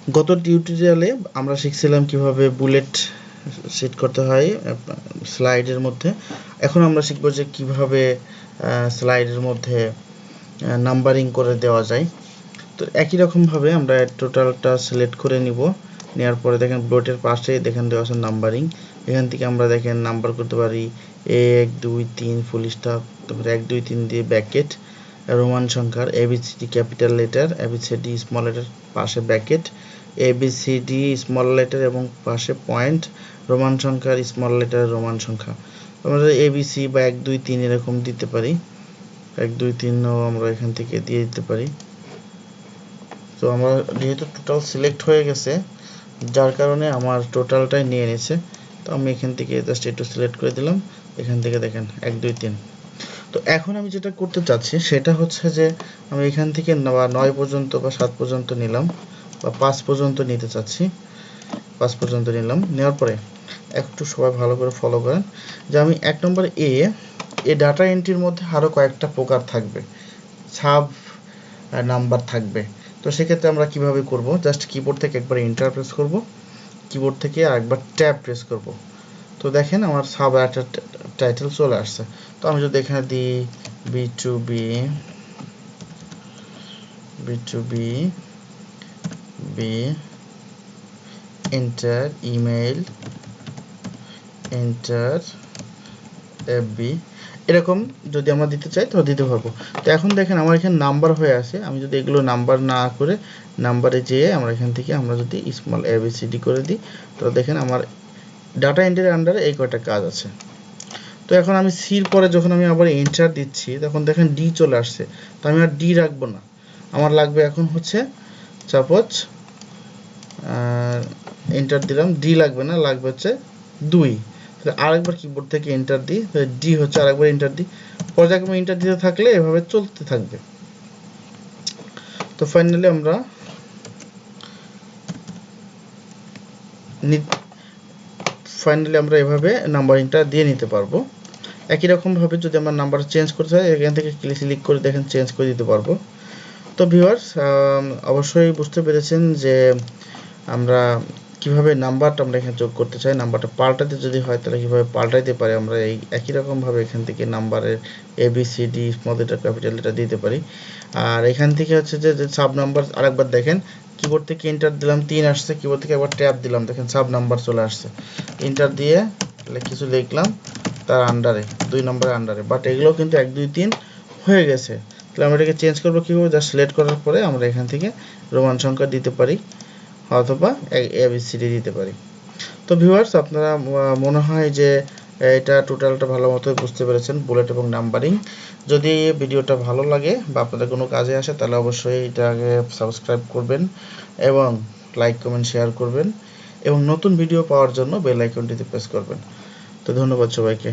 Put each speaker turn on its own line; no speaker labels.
গত টিউটোরিয়ালে আমরা শিখছিলাম কিভাবে বুলেট সেট করতে হয় স্লাইডের মধ্যে। এখন আমরা শিখব যে কিভাবে স্লাইডের মধ্যে নাম্বারিং করে দেওয়া যায়। তো একই রকমভাবে আমরা টোটালটা সিলেক্ট করে নিব। নেওয়ার পরে দেখেন বুলেটের পাশে দেখেন দেওয়া আছে নাম্বারিং। এখান থেকে আমরা দেখেন নাম্বার করতে পারি 1 2 3 ফুল স্টপ, তারপরে 1 2 3 দিয়ে ব্র্যাকেট, রোমান সংখ্যার ABCD capital letter, ABCD small letter পাশে ব্র্যাকেট, ABCD স্মল লেটার এবং পাশে পয়েন্ট, রোমান সংখ্যার স্মল লেটার রোমান সংখ্যা। আমরা ABC বা 1 2 3 এরকম দিতে পারি। 1 2 3 ও আমরা এখান থেকে দিয়ে দিতে পারি। তো আমরা যেহেতু টোটাল সিলেক্ট হয়ে গেছে, যার কারণে আমার টোটালটাই নিয়ে নিয়েছে। তো আমি এখান থেকে জাস্ট একটু সিলেক্ট করে দিলাম। এখান থেকে দেখেন 1 2 3। তো এখন আমি যেটা করতে চাচ্ছি সেটা হচ্ছে যে আমি এখান থেকে 9 পর্যন্ত বা 7 পর্যন্ত নিলাম, বা 5 পর্যন্ত নিতে চাচ্ছি। 5 পর্যন্ত নিলাম। নেওয়ার পরে একটু সবাই ভালো করে ফলো করেন যে আমি 1 নম্বর এই ডাটা এন্ট্রির মধ্যে আরও কয়েকটা প্রকার থাকবে, সাব নাম্বার থাকবে। তো সেক্ষেত্রে আমরা কিভাবে করব, জাস্ট কিবোর্ড থেকে একবার এন্টার প্রেস করব, কিবোর্ড থেকে আরেকবার ট্যাব প্রেস করব। তো দেখেন আমার সাব একটা টাইটেল চলে আসছে। তো আমি যদি এখানে দিই B2B enter email enter FB, এরকম যদি আমরা দিতে চাই তাহলে দিতে পারবো। তো এখন দেখেন আমার এখানে নাম্বার হয়ে আছে। আমি যদি এগুলো নাম্বার না করে নাম্বারে যেয়ে আমরা এখান থেকে আমরা যদি স্মল ABCD করে দিই, তো দেখেন আমার ডাটা এন্ট্রির আন্ডারে এই কয়টা কাজ আছে। তো এখন আমি সির পরে যখন আমি আবার এন্টার দিচ্ছি তখন দেখেন ডি চলে আসছে। তো আমি আর ডি রাখবো না, আমার লাগবে এখন হচ্ছে সাপোজ এন্টার দিলাম, ডি লাগবে না, লাগবে হচ্ছে 2। তাহলে আরেকবার কিবোর্ড থেকে এন্টার দিই, তাহলে ডি হচ্ছে আরেকবার এন্টার দিই। পর্যায়ক্রমে এন্টার দিতে থাকলে এভাবে চলতে থাকবে। তো ফাইনালি আমরা এভাবে নাম্বারিংটা দিয়ে নিতে পারবো। একই রকমভাবে যদি আমরা নাম্বার চেঞ্জ করতে হয় এখান থেকে ক্লিক করে দেখেন চেঞ্জ করে দিতে পারবো। তো ভিউয়ার্স, অবশ্যই বুঝতে পেরেছেন যে আমরা কিভাবে নাম্বারটা আমরা এখানে যোগ করতে চাই। নাম্বারটা পাল্টাতে যদি হয় তাহলে কিভাবে পাল্টাইতে পারি আমরা এই একই রকমভাবে এখান থেকে নাম্বারের ABCD small letter capital letter দিতে পারি। আর এখান থেকে হচ্ছে যে সাব নাম্বার আরেকবার দেখেন, কিবোর্ড থেকে এন্টার দিলাম 3 আসছে, কিবোর্ড থেকে একবার ট্যাব দিলাম দেখেন সাব নাম্বার চলে আসছে। এন্টার দিয়ে কিছু লিখলাম তার আন্ডারে 2 নম্বরের আন্ডারে, বাট এগুলো কিন্তু 1 2 3 হয়ে গেছে। তাহলে আমরা এটাকে চেঞ্জ করবো কীভাবে, জাস্ট সিলেক্ট করার পরে আমরা এখান থেকে রোমান সংখ্যা দিতে পারি অথবা ABCD দিতে পারি। তো ভিউয়ার্স, আপনারা মনে হয় যে এটা টোটালটা ভালো মতো বুঝতে পেরেছেন, বুলেট এবং নাম্বারিং। যদি ভিডিওটা ভালো লাগে বা আপনাদের কোনো কাজে আসে তাহলে অবশ্যই এটাকে সাবস্ক্রাইব করবেন এবং লাইক কমেন্ট শেয়ার করবেন এবং নতুন ভিডিও পাওয়ার জন্য বেল আইকনটিতে প্রেস করবেন। তো ধন্যবাদ সবাইকে।